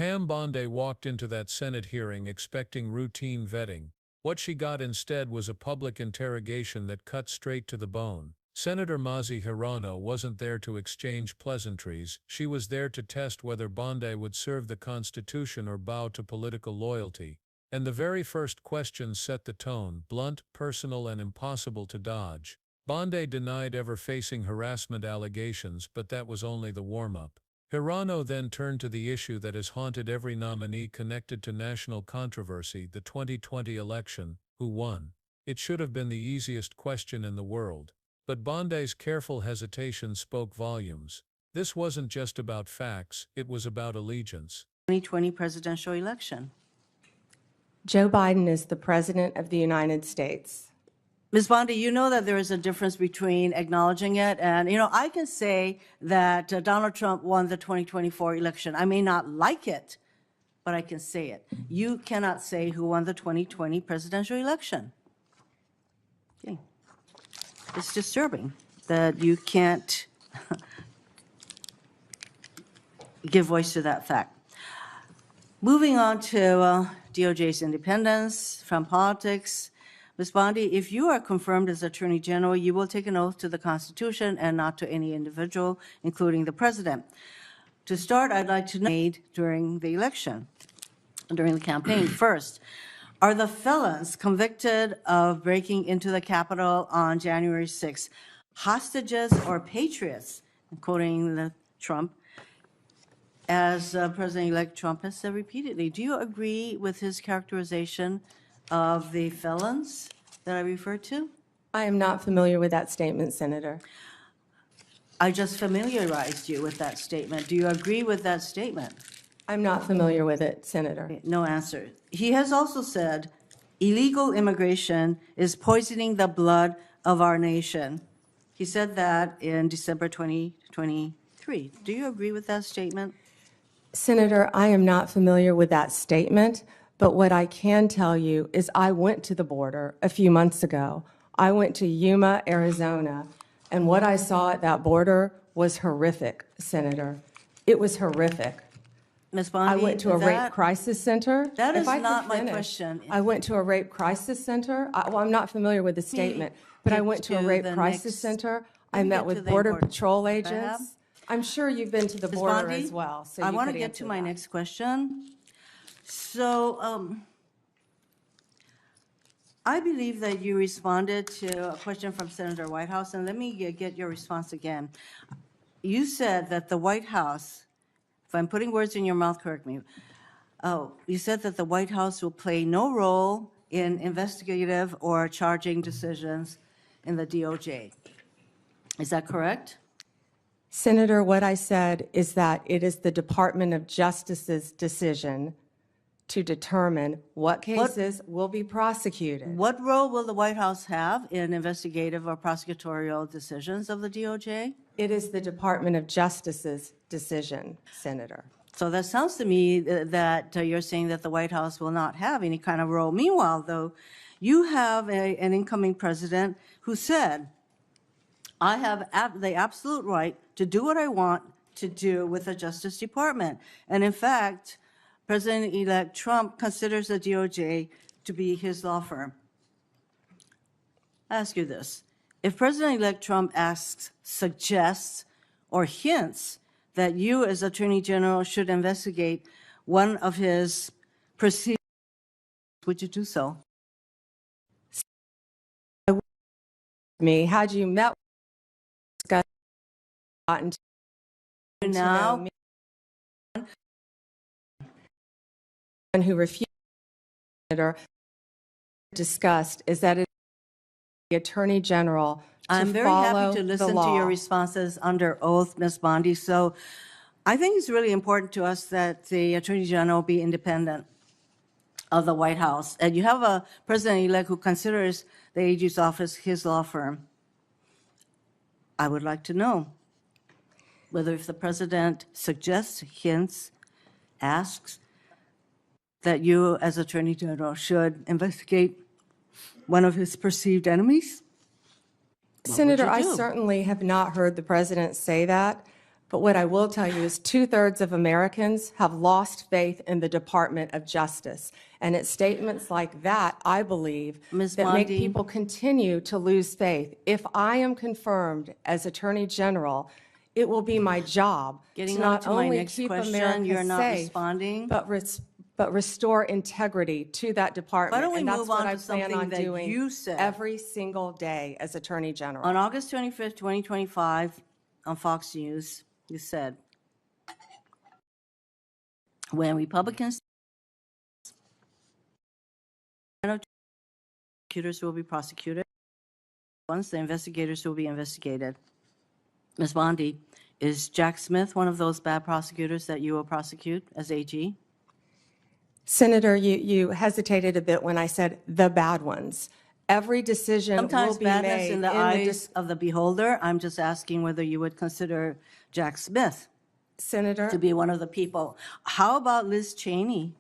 Pam Bondi walked into that Senate hearing expecting routine vetting. What she got instead was a public interrogation that cut straight to the bone. Senator Mazi Hirono wasn't there to exchange pleasantries, she was there to test whether Bondi would serve the Constitution or bow to political loyalty. And the very first question set the tone, blunt, personal, and impossible to dodge. Bondi denied ever facing harassment allegations, but that was only the warm-up. Hirono then turned to the issue that has haunted every nominee connected to national controversy, the 2020 election: who won? It should have been the easiest question in the world. But Bondi's careful hesitation spoke volumes. This wasn't just about facts, it was about allegiance. 2020 presidential election. Joe Biden is the President of the United States. Ms. Bondi, you know that there is a difference between acknowledging it and, I can say that Donald Trump won the 2024 election. I may not like it, but I can say it. You cannot say who won the 2020 presidential election. Okay. It's disturbing that you can't give voice to that fact. Moving on to DOJ's independence from politics. Ms. Bondi, if you are confirmed as Attorney General, you will take an oath to the Constitution and not to any individual, including the President. To start, I'd like to know made during the election, during the campaign. First, are the felons convicted of breaking into the Capitol on January 6th hostages or patriots, quoting Trump, as President-elect Trump has said repeatedly? Do you agree with his characterization of the felons that I referred to? I am not familiar with that statement, Senator. I just familiarized you with that statement. Do you agree with that statement? I'm not familiar with it, Senator. No answer. He has also said illegal immigration is poisoning the blood of our nation. He said that in December 2023. Do you agree with that statement? Senator, I am not familiar with that statement, but what I can tell you is I went to the border a few months ago. I went to Yuma, Arizona, and what I saw at that border was horrific, Senator. It was horrific. Ms. Bondi, I went to a rape crisis center. That is If I could not my finish, question. I went to a rape crisis center. Well, I'm not familiar with the statement, but I went to a rape crisis center. I met with Border Patrol agents. I'm sure you've been to the border Bondi, as well, so I you want to could get to answer my that. next question. So I believe that you responded to a question from Senator Whitehouse, and let me get your response again. You said that the White House, if I'm putting words in your mouth, correct me. Oh, you said that the White House will play no role in investigative or charging decisions in the DOJ. Is that correct? Senator, what I said is that it is the Department of Justice's decision to determine what cases will be prosecuted. What role will the White House have in investigative or prosecutorial decisions of the DOJ? It is the Department of Justice's decision, Senator. So that sounds to me that you're saying that the White House will not have any kind of role. Meanwhile, though, you have an incoming president who said, I have the absolute right to do what I want to do with the Justice Department. And in fact, President-elect Trump considers the DOJ to be his law firm. I ask you this. If President-elect Trump asks, suggests, or hints that you as Attorney General should investigate one of his proceedings, would you do so? Me, had you met with gotten to Now, know me, and who refused or discussed is that it is the Attorney General to I'm very happy to listen to your responses under oath, Ms. Bondi. So I think it's really important to us that the Attorney General be independent of the White House. And you have a president-elect who considers the AG's office his law firm. I would like to know whether if the president suggests, hints, asks, that you as Attorney General should investigate one of his perceived enemies? Senator, I certainly have not heard the president say that, But what I will tell you is 2/3 of Americans have lost faith in the Department of Justice. And it's statements like that, I believe, Ms. that make Bondi. people continue to lose faith. If I am confirmed as Attorney General, it will be my job Getting to on not to my only next keep question, America you're not safe, responding. but restore integrity to that department. Why don't we And that's move what on I to plan something on that doing you said? every single day as Attorney General. On August 25th, 2025, on Fox News, you said, when Republicans prosecutors will be prosecuted, once the investigators will be investigated. Ms. Bondi, is Jack Smith one of those bad prosecutors that you will prosecute as AG? Senator, you hesitated a bit when I said the bad ones. Every decision will Sometimes be badness made in the eyes of the beholder. I'm just asking whether you would consider Jack Smith to Senator, be one of the people. How about Liz Cheney?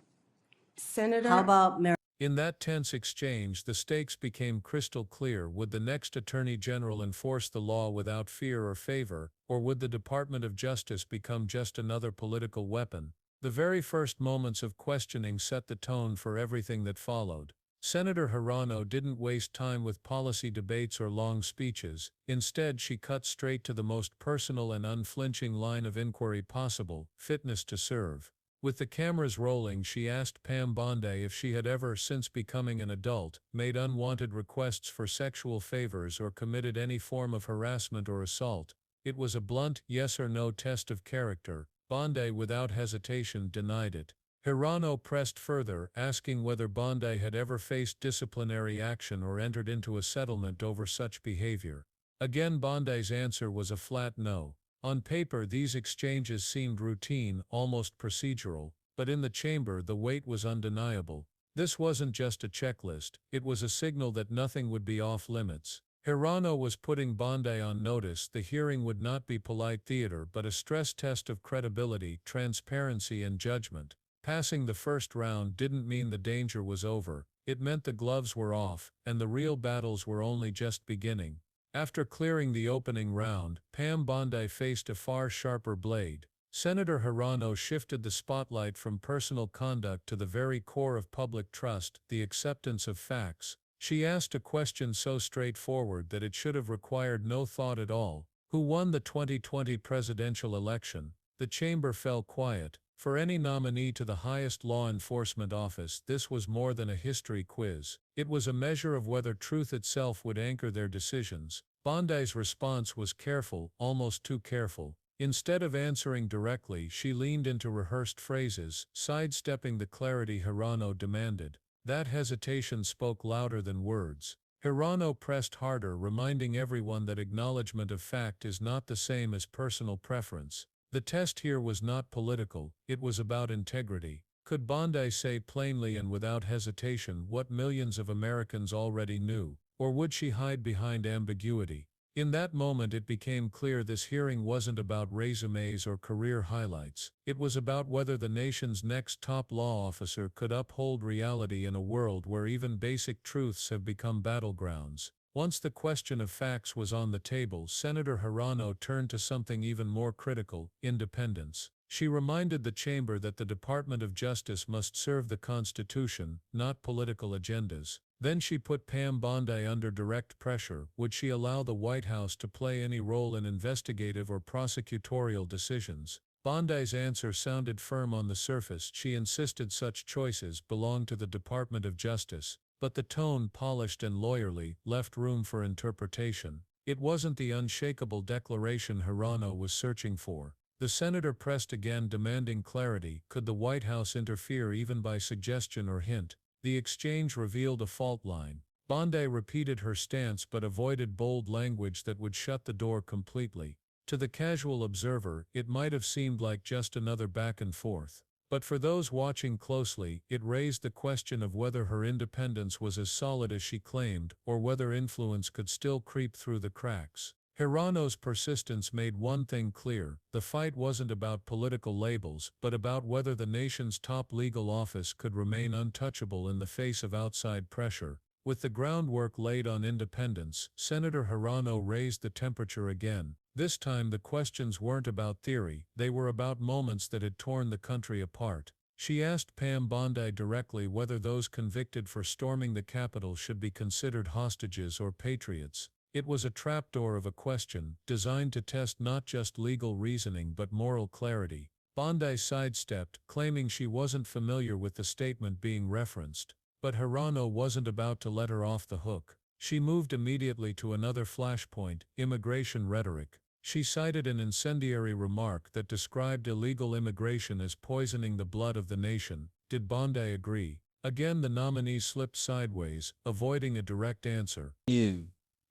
Senator. How about Mary? In that tense exchange, the stakes became crystal clear. Would the next Attorney General enforce the law without fear or favor, or would the Department of Justice become just another political weapon? The very first moments of questioning set the tone for everything that followed. Senator Hirono didn't waste time with policy debates or long speeches. Instead, she cut straight to the most personal and unflinching line of inquiry possible: fitness to serve. With the cameras rolling, she asked Pam Bondi if she had ever, since becoming an adult, made unwanted requests for sexual favors or committed any form of harassment or assault. It was a blunt yes or no test of character. Bondi, without hesitation, denied it. Hirono pressed further, asking whether Bondi had ever faced disciplinary action or entered into a settlement over such behavior. Again, Bondi's answer was a flat no. On paper, these exchanges seemed routine, almost procedural, but in the chamber the weight was undeniable. This wasn't just a checklist, it was a signal that nothing would be off limits. Hirono was putting Bondi on notice. The hearing would not be polite theater but a stress test of credibility, transparency, and judgment. Passing the first round didn't mean the danger was over, it meant the gloves were off, and the real battles were only just beginning. After clearing the opening round, Pam Bondi faced a far sharper blade. Senator Hirono shifted the spotlight from personal conduct to the very core of public trust, the acceptance of facts. She asked a question so straightforward that it should have required no thought at all. Who won the 2020 presidential election? The chamber fell quiet. For any nominee to the highest law enforcement office, this was more than a history quiz. It was a measure of whether truth itself would anchor their decisions. Bondi's response was careful, almost too careful. Instead of answering directly, she leaned into rehearsed phrases, sidestepping the clarity Hirono demanded. That hesitation spoke louder than words. Hirono pressed harder, reminding everyone that acknowledgement of fact is not the same as personal preference. The test here was not political, it was about integrity. Could Bondi say plainly and without hesitation what millions of Americans already knew, or would she hide behind ambiguity? In that moment it became clear this hearing wasn't about resumes or career highlights. It was about whether the nation's next top law officer could uphold reality in a world where even basic truths have become battlegrounds. Once the question of facts was on the table, Senator Hirono turned to something even more critical: independence. She reminded the chamber that the Department of Justice must serve the Constitution, not political agendas. Then she put Pam Bondi under direct pressure. Would she allow the White House to play any role in investigative or prosecutorial decisions? Bondi's answer sounded firm on the surface. She insisted such choices belonged to the Department of Justice. But the tone, polished and lawyerly, left room for interpretation. It wasn't the unshakable declaration Hirono was searching for. The senator pressed again, demanding clarity. Could the White House interfere even by suggestion or hint? The exchange revealed a fault line. Bondi repeated her stance but avoided bold language that would shut the door completely. To the casual observer, it might have seemed like just another back and forth. But for those watching closely, it raised the question of whether her independence was as solid as she claimed, or whether influence could still creep through the cracks. Hirono's persistence made one thing clear: the fight wasn't about political labels, but about whether the nation's top legal office could remain untouchable in the face of outside pressure. With the groundwork laid on independence, Senator Hirono raised the temperature again. This time the questions weren't about theory, they were about moments that had torn the country apart. She asked Pam Bondi directly whether those convicted for storming the Capitol should be considered hostages or patriots. It was a trapdoor of a question, designed to test not just legal reasoning but moral clarity. Bondi sidestepped, claiming she wasn't familiar with the statement being referenced. But Hirono wasn't about to let her off the hook. She moved immediately to another flashpoint, immigration rhetoric. She cited an incendiary remark that described illegal immigration as poisoning the blood of the nation. Did Bondi agree? Again the nominee slipped sideways, avoiding a direct answer.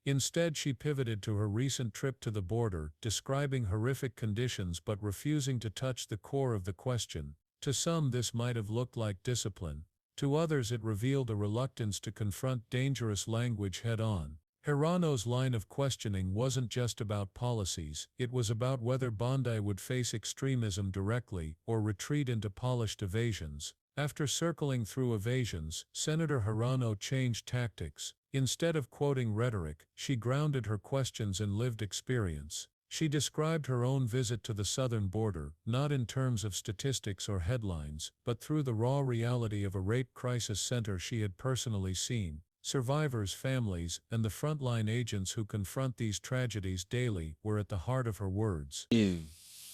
Instead she pivoted to her recent trip to the border, describing horrific conditions but refusing to touch the core of the question. To some this might have looked like discipline. To others it revealed a reluctance to confront dangerous language head-on. Hirono's line of questioning wasn't just about policies, it was about whether Bondi would face extremism directly or retreat into polished evasions. After circling through evasions, Senator Hirono changed tactics. Instead of quoting rhetoric, she grounded her questions in lived experience. She described her own visit to the southern border, not in terms of statistics or headlines, but through the raw reality of a rape crisis center she had personally seen. Survivors' families, and the frontline agents who confront these tragedies daily were at the heart of her words.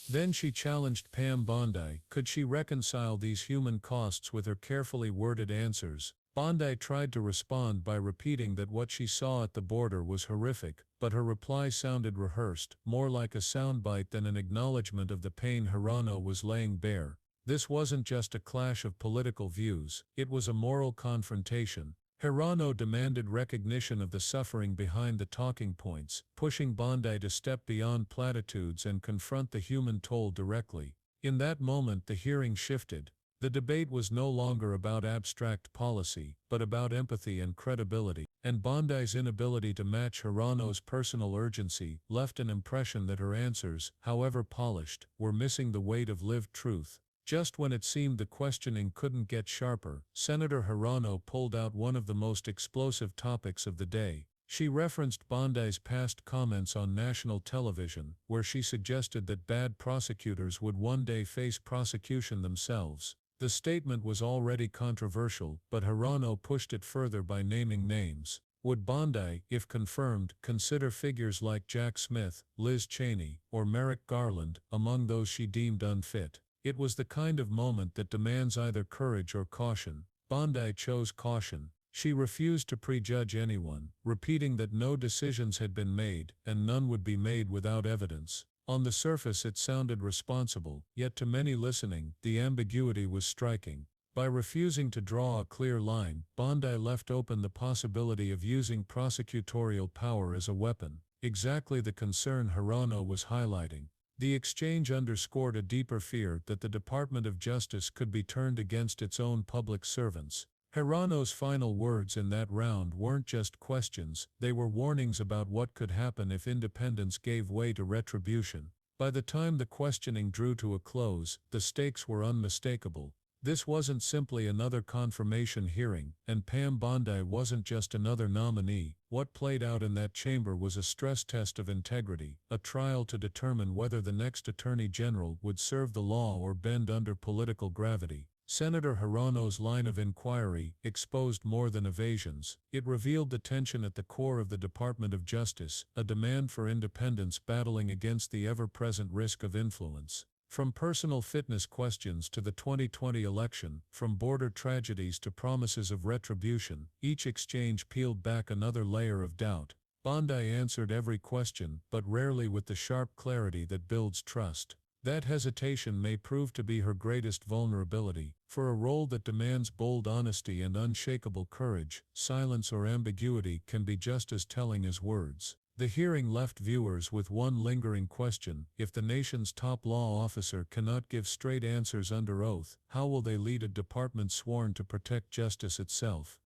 Then she challenged Pam Bondi. Could she reconcile these human costs with her carefully worded answers? Bondi tried to respond by repeating that what she saw at the border was horrific, but her reply sounded rehearsed, more like a soundbite than an acknowledgement of the pain Hirono was laying bare. This wasn't just a clash of political views, it was a moral confrontation. Hirono demanded recognition of the suffering behind the talking points, pushing Bondi to step beyond platitudes and confront the human toll directly. In that moment the hearing shifted. The debate was no longer about abstract policy, but about empathy and credibility, and Bondi's inability to match Hirono's personal urgency left an impression that her answers, however polished, were missing the weight of lived truth. Just when it seemed the questioning couldn't get sharper, Senator Hirono pulled out one of the most explosive topics of the day. She referenced Bondi's past comments on national television, where she suggested that bad prosecutors would one day face prosecution themselves. The statement was already controversial, but Hirono pushed it further by naming names. Would Bondi, if confirmed, consider figures like Jack Smith, Liz Cheney, or Merrick Garland among those she deemed unfit? It was the kind of moment that demands either courage or caution. Bondi chose caution. She refused to prejudge anyone, repeating that no decisions had been made, and none would be made without evidence. On the surface it sounded responsible, yet to many listening, the ambiguity was striking. By refusing to draw a clear line, Bondi left open the possibility of using prosecutorial power as a weapon, exactly the concern Hirono was highlighting. The exchange underscored a deeper fear that the Department of Justice could be turned against its own public servants. Hirono's final words in that round weren't just questions, they were warnings about what could happen if independence gave way to retribution. By the time the questioning drew to a close, the stakes were unmistakable. This wasn't simply another confirmation hearing, and Pam Bondi wasn't just another nominee. What played out in that chamber was a stress test of integrity, a trial to determine whether the next Attorney General would serve the law or bend under political gravity. Senator Hirono's line of inquiry exposed more than evasions. It revealed the tension at the core of the Department of Justice, a demand for independence battling against the ever-present risk of influence. From personal fitness questions to the 2020 election, from border tragedies to promises of retribution, each exchange peeled back another layer of doubt. Bondi answered every question, but rarely with the sharp clarity that builds trust. That hesitation may prove to be her greatest vulnerability. For a role that demands bold honesty and unshakable courage, silence or ambiguity can be just as telling as words. The hearing left viewers with one lingering question: if the nation's top law officer cannot give straight answers under oath, how will they lead a department sworn to protect justice itself?